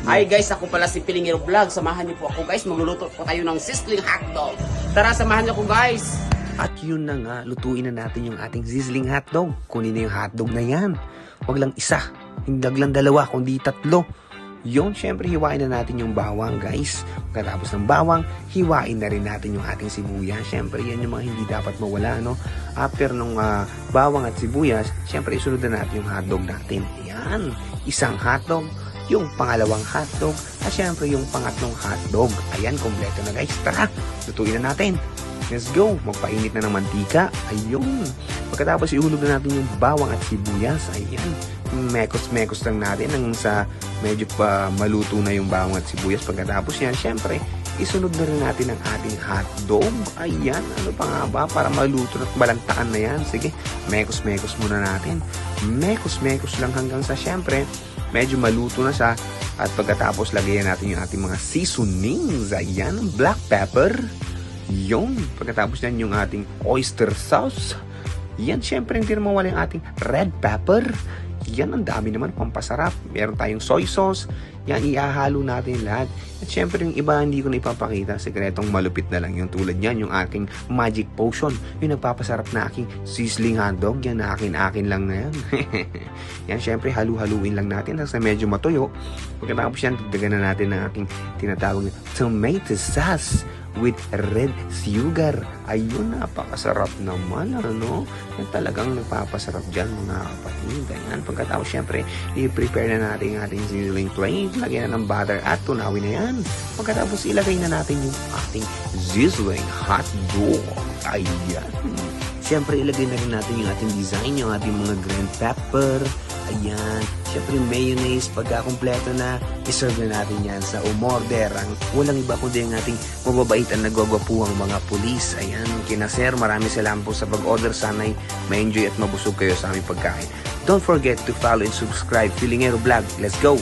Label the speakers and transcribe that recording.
Speaker 1: Hi guys, ako pala si Pilingero Vlog. Samahan niyo po ako guys, magluluto po tayo ng sizzling hotdog. Tara, samahan niyo ako guys.
Speaker 2: At yun na nga, lutuin na natin yung ating sizzling hotdog. Kunin na yung hotdog na yan. Huwag lang isa, hindi lang dalawa, kundi tatlo. Yun, syempre hiwain na natin yung bawang guys. Pagkatapos ng bawang, hiwain na rin natin yung ating sibuyas. Syempre yan yung mga hindi dapat mawala, no? After nung bawang at sibuyas, syempre isunod na natin yung hotdog natin. Yan, isang hotdog, yung pangalawang hotdog, at syempre yung pangatlong hotdog. Ayan, kompleto na guys. Tara, lutuin na natin. Let's go! Magpainit na ng mantika. Ayun. Pagkatapos ihulog na natin yung bawang at sibuyas. Ayan. Mekos-mekos lang natin hanggang sa medyo pa maluto na yung bawang at sibuyas. Pagkatapos yan, syempre, isunod na rin natin ang ating hotdog. Ayan. Ano pa nga ba? Para maluto at balantakan na yan. Sige, mekos-mekos muna natin. Mekos-mekos lang hanggang sa syempre, medyo maluto na siya. At pagkatapos, lagayan natin yung ating mga seasonings. Ayan. Black pepper. Yung, pagkatapos yan yung ating oyster sauce. Yan, syempre hindi na mawala yung ating red pepper. Yan, ang dami naman pampasarap. Meron tayong soy sauce. Yan, ihahalo natin lahat. At syempre yung iba hindi ko na ipapakita. Sekretong malupit na lang yung tulad yan. Yung aking magic potion. Yung nagpapasarap na aking sizzling hotdog. Yan, akin lang na yan. Yan, syempre halu-haluin lang natin. Kasi medyo matuyo. Pagkatapos yan, dagdagan na natin ang aking tinatawag na tomato sauce with red sugar. Ayun, napakasarap naman, ano? Yan talagang nagpapasarap dyan, mga kapatid. Ayan, pagkatapos, syempre, i-prepare na natin ang ating sizzling plate. Lagyan na ng butter at tunawin na yan. Pagkatapos, ilagay na natin yung ating sizzling hotdog. Ayan. Syempre, ilagay na rin natin yung ating design, yung ating mga ground pepper. Ayan. Syempre, mayonnaise, pagkakompleto na, iserve na natin yan sa umorder. Ang walang iba kundi ang ating mababait at nagwagwapuhang mga pulis. Ayan, kina sir, maraming salamat po sa pag-order. Sana'y ma-enjoy at mabusog kayo sa aming pagkain. Don't forget to follow and subscribe Pilingero Vlog. Let's go!